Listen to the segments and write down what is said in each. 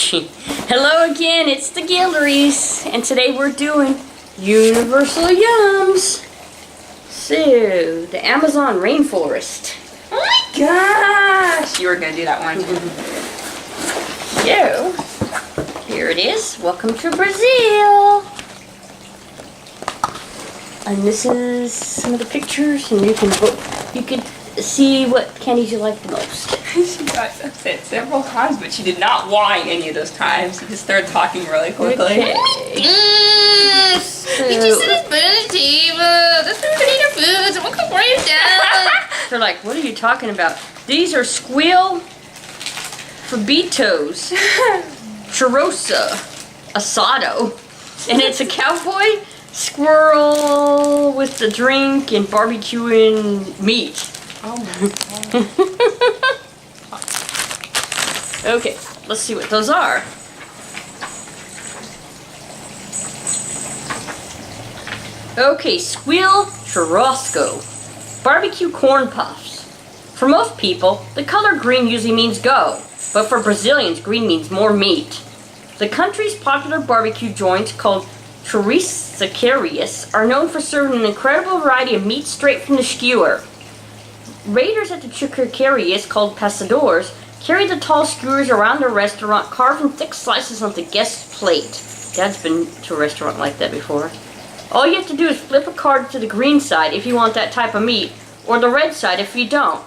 Hello again, it's the Gelateria, and today we're doing Universal Yums. So, the Amazon rainforest. Oh my gosh! You were gonna do that one. So, here it is. Welcome to Brazil. And this is some of the pictures, and you can see what candies you like the most. She got upset several times, but she did not whine any of those times. She just started talking really quickly. Okay. You just sit food on the table. That's where we eat our food. So we'll come right down. They're like, what are you talking about? These are squeal fabitos, churrosa, asado, and it's a cowboy squirrel with the drink and barbecuing meat. Oh my god. Okay, let's see what those are. Okay, squeal churrasco, barbecue corn puffs. For most people, the color green usually means go, but for Brazilians, green means more meat. The country's popular barbecue joints called Sicarius are known for serving an incredible variety of meat straight from the skewer. Raiders at the Sicarius, called passadores, carry the tall skewers around the restaurant, carving thick slices onto the guest's plate. Dad's been to a restaurant like that before. All you have to do is flip a card to the green side if you want that type of meat, or the red side if you don't.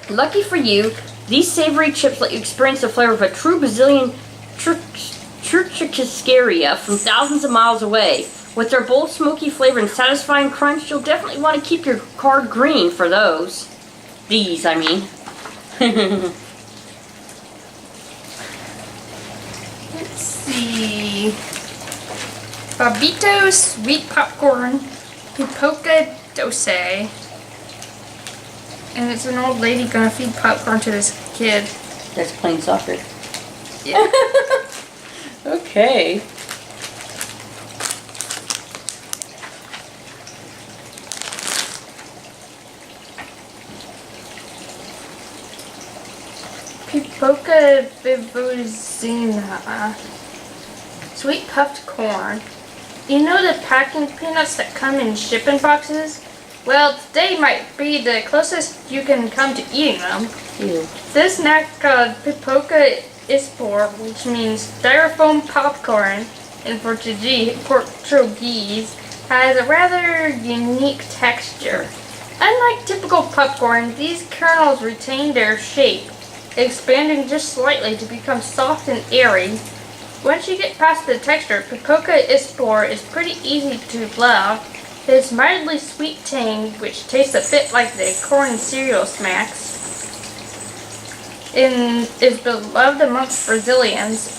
Lucky for you, these savory chips let you experience the flavor of a true Brazilian churrascaria from thousands of miles away. With their bold, smoky flavor and satisfying crunch, you'll definitely want to keep your card green for those. These, I mean. Let's see. Babito sweet popcorn, Pipoca dose. And it's an old lady gonna feed popcorn to this kid. That's playing soccer. Yeah. Okay. Pipoca bibuzina. Sweet puffed corn. You know the packing peanuts that come in shipping boxes? Well, today might be the closest you can come to eating them. Ew. This snack called Pipoca Ispor, which means styrofoam popcorn in Portuguese, has a rather unique texture. Unlike typical popcorn, these kernels retain their shape, expanding just slightly to become soft and airy. Once you get past the texture, Pipoca Ispor is pretty easy to love. It's mildly sweet tang, which tastes a bit like the corn cereal smacks, and is beloved amongst Brazilians,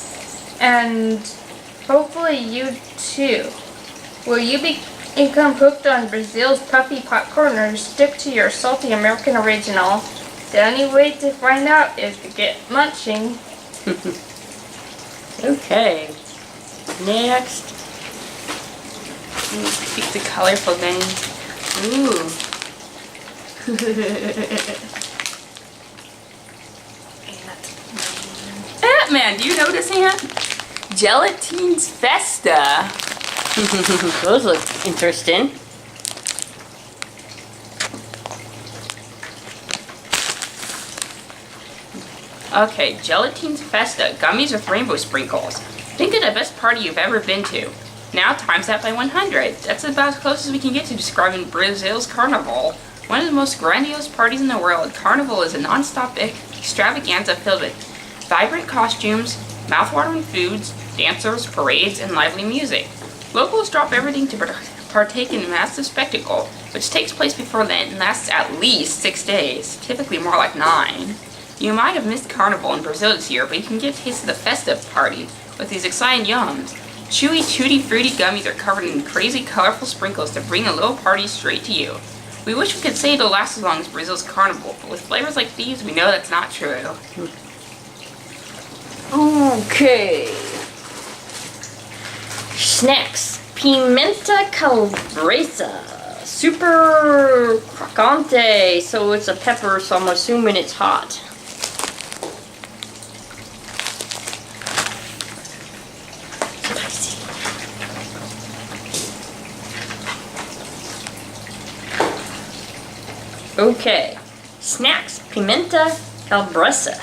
and hopefully you too. Will you become hooked on Brazil's puffy popcorn or stick to your salty American original? The only way to find out is to get munching. Okay. Next. Pick the colorful things. Ooh. Ant-Man, do you notice that? Gelateria Festa. Those look interesting. Okay, Gelateria Festa, gummies with rainbow sprinkles. Think of the best party you've ever been to. Now times that by 100. That's about as close as we can get to describing Brazil's carnival. One of the most grandiose parties in the world, Carnival is a non-stop extravaganza filled with vibrant costumes, mouth-watering foods, dancers, parades, and lively music. Locals drop everything to partake in a massive spectacle, which takes place before Lent and lasts at least 6 days, typically more like 9. You might have missed Carnival in Brazil this year, but you can get a taste of the festive party with these exciting yums. Chewy, tutti-fruity gummies are covered in crazy, colorful sprinkles to bring a little party straight to you. We wish we could say it'll last as long as Brazil's Carnival, but with flavors like these, we know that's not true. Okay. Snacks. Pimenta calabresa. Super crocante. So it's a pepper, so I'm assuming it's hot. Okay. Snacks. Pimenta calabresa.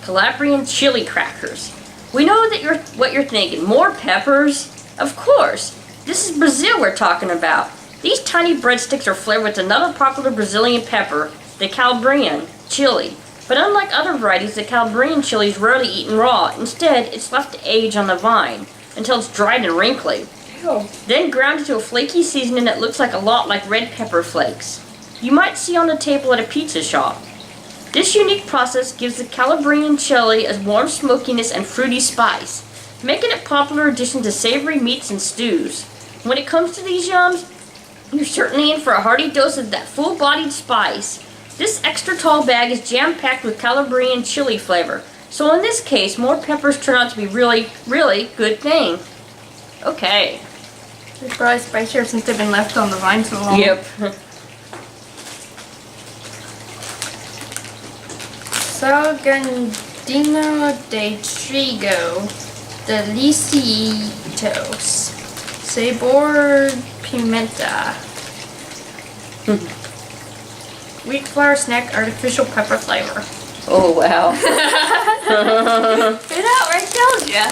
Calabrian chili crackers. We know that what you're thinking. More peppers? Of course. This is Brazil we're talking about. These tiny breadsticks are flavored with another popular Brazilian pepper, the Calabrian chili. But unlike other varieties, the Calabrian chili is rarely eaten raw. Instead, it's left to age on the vine until it's dried and wrinkly. Ew. Then ground into a flaky seasoning that looks like a lot like red pepper flakes. You might see on the table at a pizza shop. This unique process gives the Calabrian chili a warm smokiness and fruity spice, making it a popular addition to savory meats and stews. When it comes to these yums, you're certainly in for a hearty dose of that full-bodied spice. This extra tall bag is jam-packed with Calabrian chili flavor. So in this case, more peppers turn out to be really, really good thing. Okay. It's probably spicier since they've been left on the vine so long. Yep. Salgandino de Trigo, Delicitos, Sabor Pimenta. Wheat flour snack artificial pepper flavor. Oh, wow. It outright tells ya.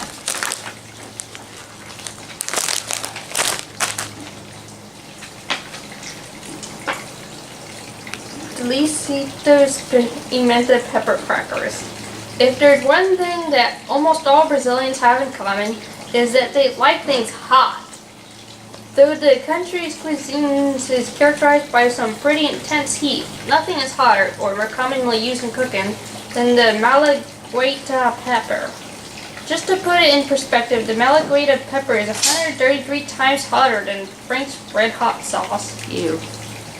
Delicitos Pimenta pepper crackers. If there's one thing that almost all Brazilians have in common, is that they like things hot. Though the country's cuisine is characterized by some pretty intense heat, nothing is hotter, or more commonly used in cooking, than the Malagueta pepper. Just to put it in perspective, the Malagueta pepper is 133 times hotter than Frank's Red Hot sauce. Ew.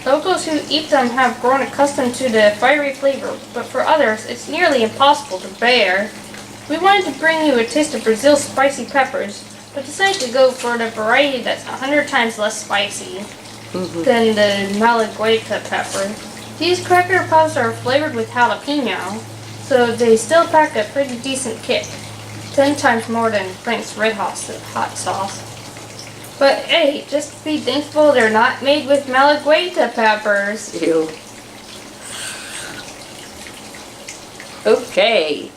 Locals who eat them have grown accustomed to the fiery flavor, but for others, it's nearly impossible to bear. We wanted to bring you a taste of Brazil's spicy peppers, but decided to go for the variety that's 100 times less spicy than the Malagueta pepper. These cracker puffs are flavored with jalapeno, so they still pack a pretty decent kick. 10 times more than Frank's Red Hot sauce. But hey, just be thankful they're not made with Malagueta peppers. Ew. Okay.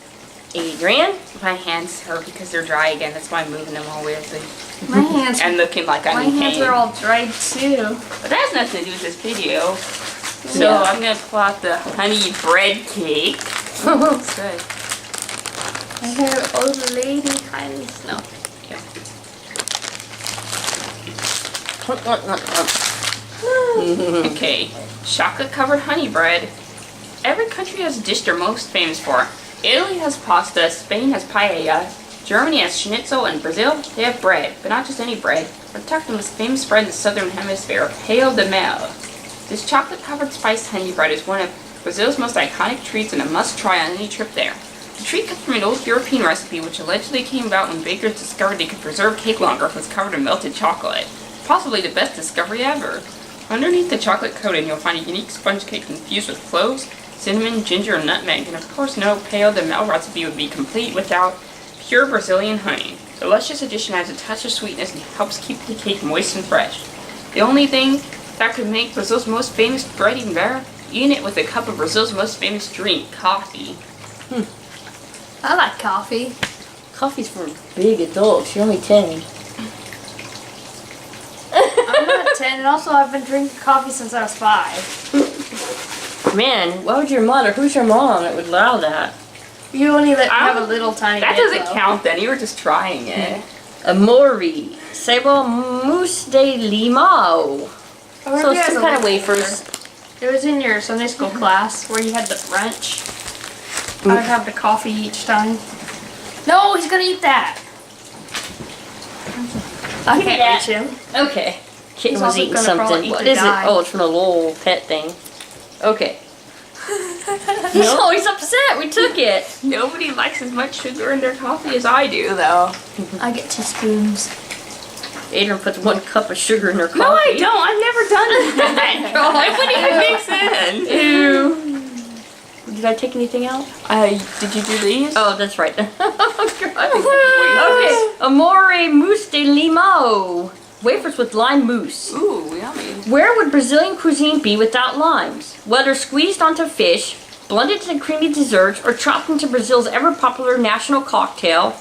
Adrian? My hands hurt because they're dry again. That's why I'm moving them all weirdly. My hands, And looking like I'm my in hands pain. are all dried too. But that has nothing to do with this video. So Yeah. I'm going to pull out the honey bread cake. It's good. I hear old lady hands. No. Okay, chocolate covered honey bread. Every country has a dish they're most famous for. Italy has pasta, Spain has paella, Germany has schnitzel, and Brazil, they have bread, but not just any bread. We're talking the most famous bread in the southern hemisphere, pão de mel. This chocolate covered spiced honey bread is one of Brazil's most iconic treats and a must try on any trip there. The treat comes from an old European recipe which allegedly came about when bakers discovered they could preserve cake longer if it was covered in melted chocolate. Possibly the best discovery ever. Underneath the chocolate coating, you'll find a unique sponge cake infused with cloves, cinnamon, ginger, and nutmeg, and of course no pão de mel recipe would be complete without pure Brazilian honey. The luscious addition adds a touch of sweetness and helps keep the cake moist and fresh. The only thing that could make Brazil's most famous bread even better, eating it with a cup of Brazil's most famous drink, coffee. I like coffee. Coffee's for big adults. You're only 10. I'm not 10, and also I've been drinking coffee since I was 5. Man, why would your mother? Who's your mom that would allow that? You only let me have a little tiny That bit, doesn't though. count then, you were just trying it. Amori. Sabor mousse de limão. So it's some kind of wafers. It was in your Sunday school class where you had the brunch. I would have the coffee each time. No, he's gonna eat that. I can't reach him. Okay. Kitten He's was also eating gonna probably something. eat What the is dye. it? Oh, it's from a little pet thing. Okay. He's always upset. We took it. Nobody likes as much sugar in their coffee as I do, though. I get 2 spoons. Adrian puts 1 cup of sugar in her coffee. No, I don't. I've never done that. It wouldn't even make sense. Ew. Did I take anything out? Did you do these? Oh, that's right. Oh, God. Okay. Amore mousse de limão. Wafers with lime mousse. Ooh, yummy. Where would Brazilian cuisine be without limes? Whether squeezed onto fish, blended into creamy desserts, or chopped into Brazil's ever-popular national cocktail,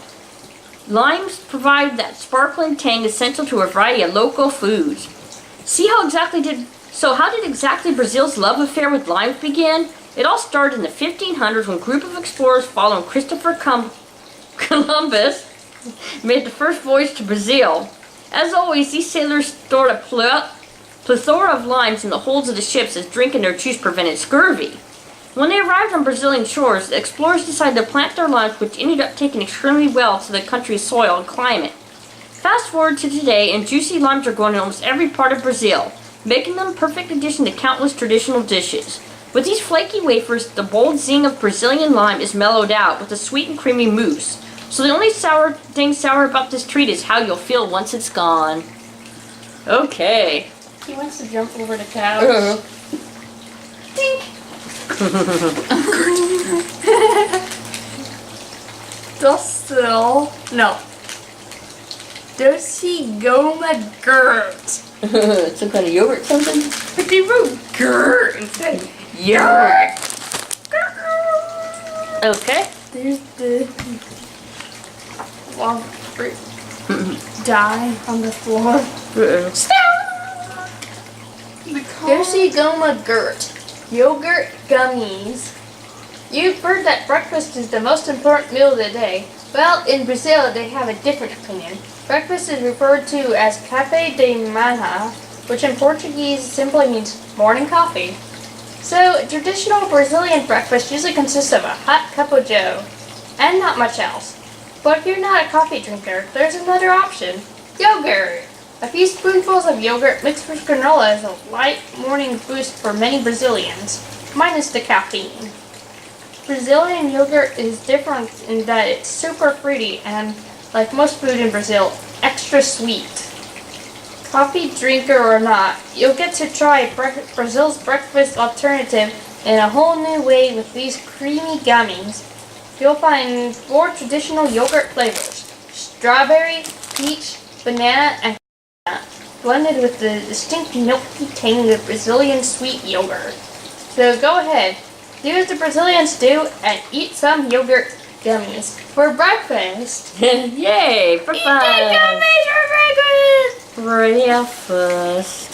limes provide that sparkling tang essential to a variety of local foods. How did exactly Brazil's love affair with limes begin? It all started in the 1500s when a group of explorers following Christopher Columbus made the first voyage to Brazil. As always, these sailors stored a plethora of limes in the holds of the ships as drinking their juice prevented scurvy. When they arrived on Brazilian shores, the explorers decided to plant their limes, which ended up taking extremely well to the country's soil and climate. Fast forward to today, and juicy limes are grown in almost every part of Brazil, making them a perfect addition to countless traditional dishes. With these flaky wafers, the bold zing of Brazilian lime is mellowed out with a sweet and creamy mousse. So the only thing sour about this treat is how you'll feel once it's gone. Okay. He wants to jump over the couch. Dink. Dostal. No. Dosi Goma Gert. Some kind of yogurt something? But they wrote Gert instead. Yogurt. Okay. There's the long fruit dye on the floor. Dosi Goma Gert. Yogurt gummies. You've heard that breakfast is the most important meal of the day. Well, in Brazil, they have a different opinion. Breakfast is referred to as café de manhã, which in Portuguese simply means morning coffee. So, a traditional Brazilian breakfast usually consists of a hot cup of joe, and not much else. But if you're not a coffee drinker, there's another option. Yogurt! A few spoonfuls of yogurt mixed with granola is a light morning boost for many Brazilians, minus the caffeine. Brazilian yogurt is different in that it's super fruity and, like most food in Brazil, extra sweet. Coffee drinker or not, you'll get to try Brazil's breakfast alternative in a whole new way with these creamy gummies. You'll find 4 traditional yogurt flavors: strawberry, peach, banana, and blended with the distinct milky tang of Brazilian sweet yogurt. So go ahead, do as the Brazilians do and eat some yogurt gummies for breakfast. Yay! Breakfast! Eat the gummies for breakfast!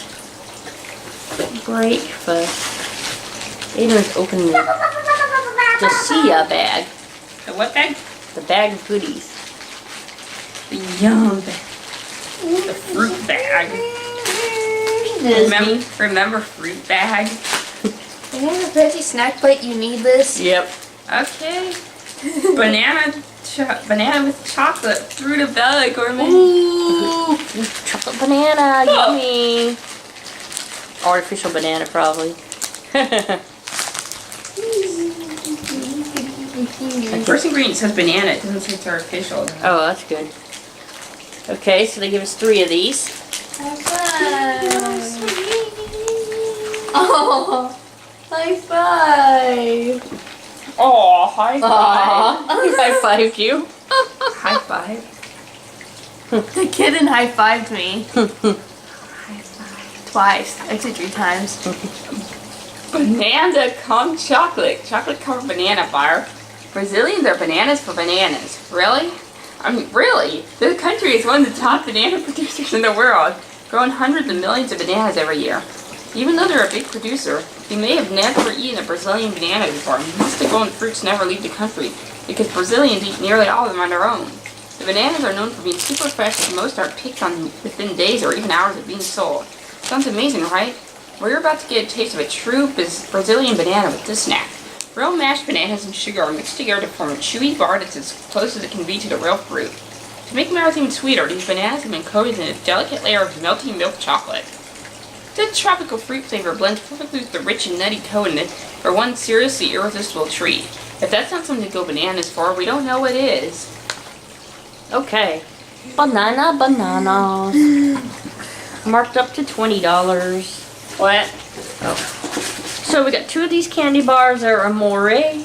Breakfast. Adrian's opening the Sia bag. The what bag? The bag of goodies. The yum bag. The fruit bag. Remember fruit bag? You have a veggie snack plate, you need this? Yep. Okay. Banana with chocolate through the bag, gourmet. Ooh! Chocolate banana, yummy. Artificial banana, probably. The first ingredient says banana, it doesn't say it's artificial. Oh, that's good. Okay, so they give us 3 of these. High five! Oh, high five! Oh, high five. High five you. High five. The kitten high fived me. Twice, actually 3 times. Banana cum chocolate. Chocolate covered banana bar. Brazilians are bananas for bananas. Really? I mean, really? This country is one of the top banana producers in the world, growing hundreds of millions of bananas every year. Even though they're a big producer, you may have never eaten a Brazilian banana before. Most of the grown fruits never leave the country, because Brazilians eat nearly all of them on their own. The bananas are known for being super fresh, as most are picked on within days or even hours of being sold. Sounds amazing, right? Well, you're about to get a taste of a true Brazilian banana with this snack. Real mashed bananas and sugar are mixed together to form a chewy bar that's as close as it can be to the real fruit. To make matters even sweeter, these bananas have been coated in a delicate layer of melty milk chocolate. This tropical fruit flavor blends perfectly with the rich and nutty coating for one seriously irresistible treat. If that's not something to go bananas for, we don't know what is. Okay. Bananas. Marked up to $20. What? Oh. So we got 2 of these candy bars that are Amore.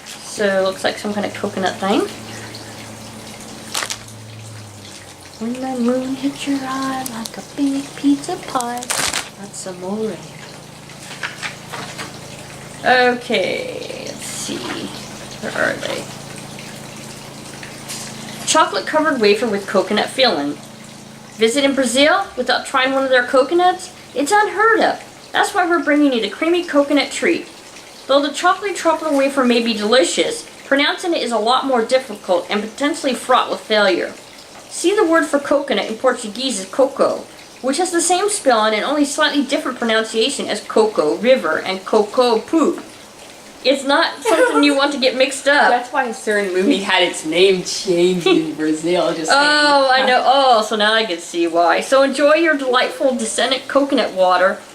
So it looks like some kind of coconut thing. When the moon hits your eye like a big pizza pie. That's amore. Okay, let's see. Where are they? Chocolate covered wafer with coconut filling. Visit in Brazil without trying one of their coconuts? It's unheard of. That's why we're bringing you the creamy coconut treat. Though the chocolate tropical wafer may be delicious, pronouncing it is a lot more difficult and potentially fraught with failure. See the word for coconut in Portuguese is coco, which has the same spelling and only slightly different pronunciation as coco, river, and coco, poop. It's not something you want to get mixed up. That's why a certain movie had its name changed in Brazil. Just Oh, saying. I know. Oh, so now I can see why. So enjoy your delightful descendant coconut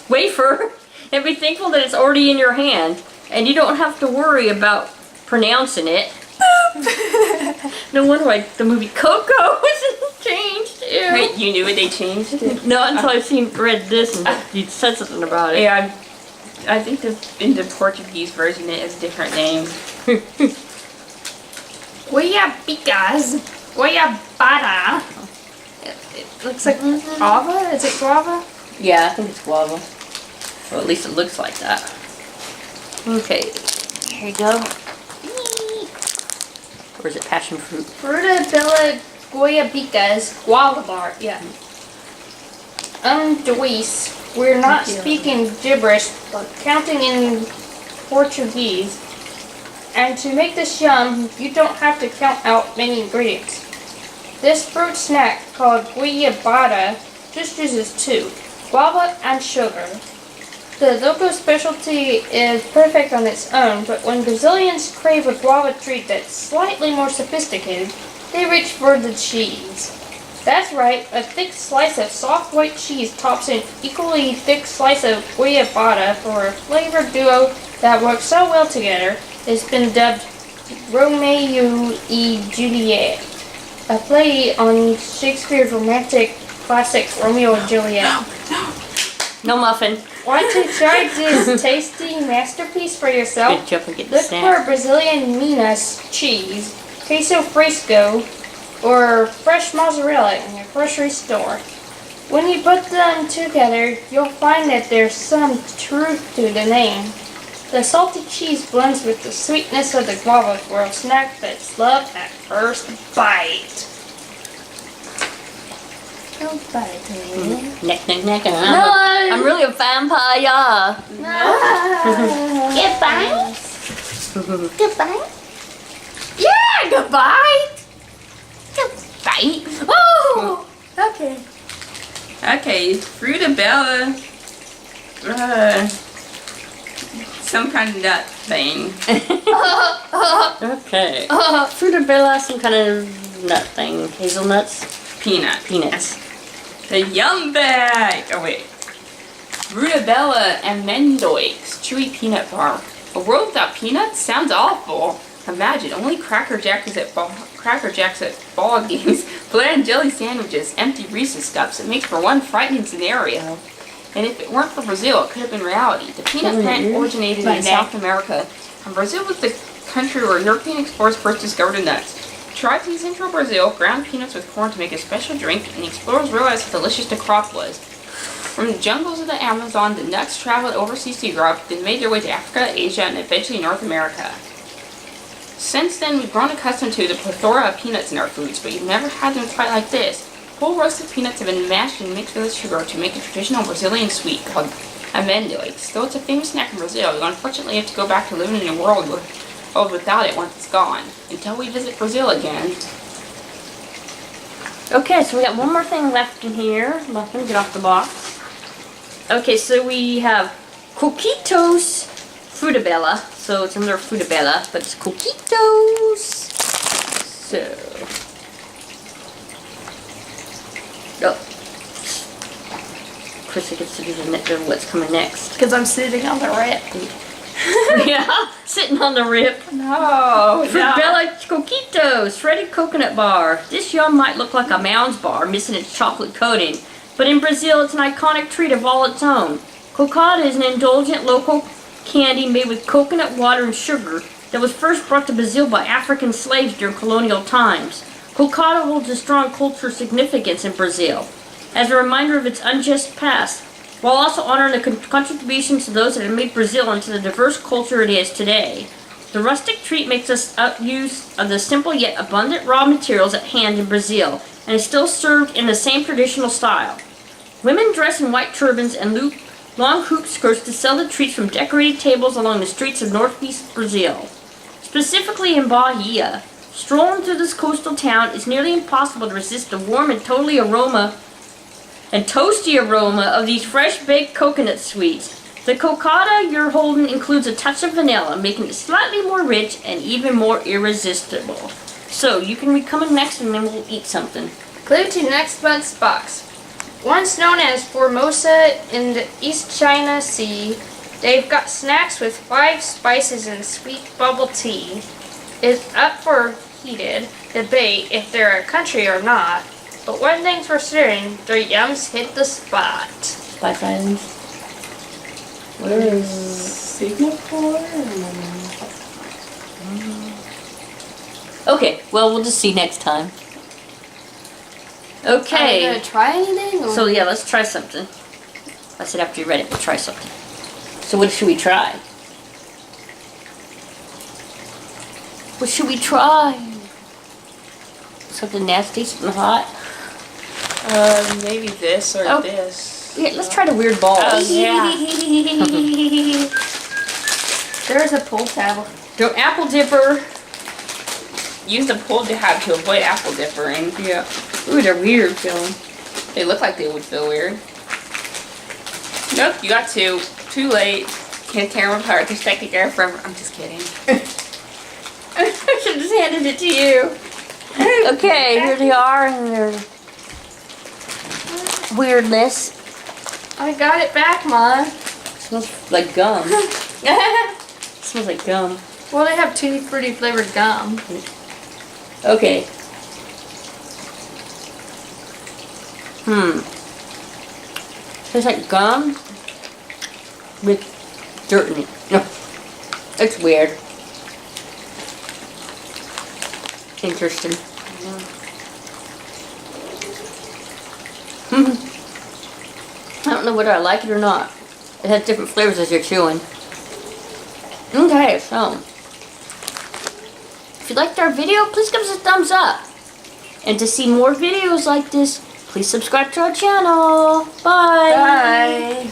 wafer, and be thankful that it's already in your hand, and you don't have to worry about pronouncing it. No wonder why the movie Coco wasn't changed. Ew. Wait, you knew what they changed it? No, until I've read this and you said something about it. Yeah, I think in the Portuguese version it has different names. Guayabicas. Guayabada. It looks like guava. Is it guava? Yeah, I think it's guava. Or at least it looks like that. Okay, here you go. Or is it passion fruit? Fruta Bella Guayabicas. Guava bar. Yeah. Dois. We're not speaking gibberish, but counting in Portuguese. And to make this yum, you don't have to count out many ingredients. This fruit snack, called guayabada, just uses 2, guava and sugar. The local specialty is perfect on its own, but when Brazilians crave a guava treat that's slightly more sophisticated, they reach for the cheese. That's right, a thick slice of soft white cheese tops an equally thick slice of guayabada for a flavor duo that works so well together. It's been dubbed Romeo e Juliet, a play on Shakespeare's romantic classic Romeo and Juliet. No muffin. Want to try this tasty masterpiece for yourself? Good job on getting the Look snack. for Brazilian Minas cheese, queso fresco, or fresh mozzarella in your grocery store. When you put them together, you'll find that there's some truth to the name. The salty cheese blends with the sweetness of the guava for a snack that's loved at first bite. Don't bite me. Neck, neck, neck. No. I'm really a vampire. No. Goodbye. Goodbye. Yeah, goodbye. Bite. Oh. Okay. Okay, Fruta Bella. Some kind of nut thing. Okay. Fruta Bella, some kind of nut thing. Hazelnuts? Peanuts. The Yum Bag! Oh wait. Fruta Bella and Mendoix chewy peanut bar. A world without peanuts sounds awful. Imagine only Cracker Jacks at ball games, bland jelly sandwiches, empty Reese's cups. It makes for one frightening scenario. And if it weren't for Brazil, it could have been reality. The peanut plant originated in South America, and Brazil was the country where European explorers first discovered the nuts. Tried in central Brazil, ground peanuts with corn to make a special drink, and the explorers realized how delicious the crop was. From the jungles of the Amazon, the nuts traveled overseas to Europe, then made their way to Africa, Asia, and eventually North America. Since then, we've grown accustomed to the plethora of peanuts in our foods, but you've never had them quite like this. Whole roasted peanuts have been mashed and mixed with sugar to make a traditional Brazilian sweet called amendoix. Though it's a famous snack in Brazil, you unfortunately have to go back to living in a world without it once it's gone. Until we visit Brazil again. Okay, so we got one more thing left in here. Muffin, get off the box. Okay, so we have Coquitos Fruta Bella. So it's another Fruta Bella, but it's Coquitos. So. Oh. Krista gets to do what's coming next. Because I'm sitting on the rip. Yeah, sitting on the rip. No, Fruit Bella Coquitos, shredded coconut bar. This yum might look like a Mounds bar, missing its chocolate coating, but in Brazil it's an iconic treat of all its own. Kolkata is an indulgent local candy made with coconut water and sugar that was first brought to Brazil by African slaves during colonial times. Kolkata holds a strong cultural significance in Brazil, as a reminder of its unjust past, while also honoring the contributions to those that have made Brazil into the diverse culture it is today. The rustic treat makes us use of the simple yet abundant raw materials at hand in Brazil, and is still served in the same traditional style. Women dress in white turbans and long hoop skirts to sell the treats from decorated tables along the streets of northeast Brazil. Specifically in Bahia, strolling through this coastal town is nearly impossible to resist the warm and toasty aroma of these fresh baked coconut sweets. The Kolkata you're holding includes a touch of vanilla, making it slightly more rich and even more irresistible. So, you can be coming next and then we'll eat something. Glued to next month's box. Once known as Formosa in the East China Sea, they've got snacks with 5 spices and sweet bubble tea. It's up for heated debate if they're a country or not, but one thing's for certain, their yums hit the spot. Spice Islands. Where is Singapore? Okay, well, we'll just see next time. Are you Okay. gonna try anything? Or? So, yeah, let's try something. I said after you read it, we'll try something. So, what should we try? What should we try? Something nasty, something hot? Maybe this or Oh. this. Yeah, let's try the weird balls. Oh, yeah. There's a pull tab. The apple dipper. Use the pull tab to avoid apple dippering. Yeah. Ooh, they're weird feeling. They look like they would feel weird. Nope, you got two. Too late. Can't tear them apart. They're stuck together forever. I'm just kidding. I should have just handed it to you. Okay, here they are in their weirdness. I got it back, Mom. Smells like gum. Smells like gum. Well, they have tutti frutti flavored gum. Okay. Tastes like gum with dirt in it. No. It's weird. Interesting. I don't know whether I like it or not. It has different flavors as you're chewing. Okay, so if you liked our video, please give us a thumbs up. And to see more videos like this, please subscribe to our channel. Bye. Bye.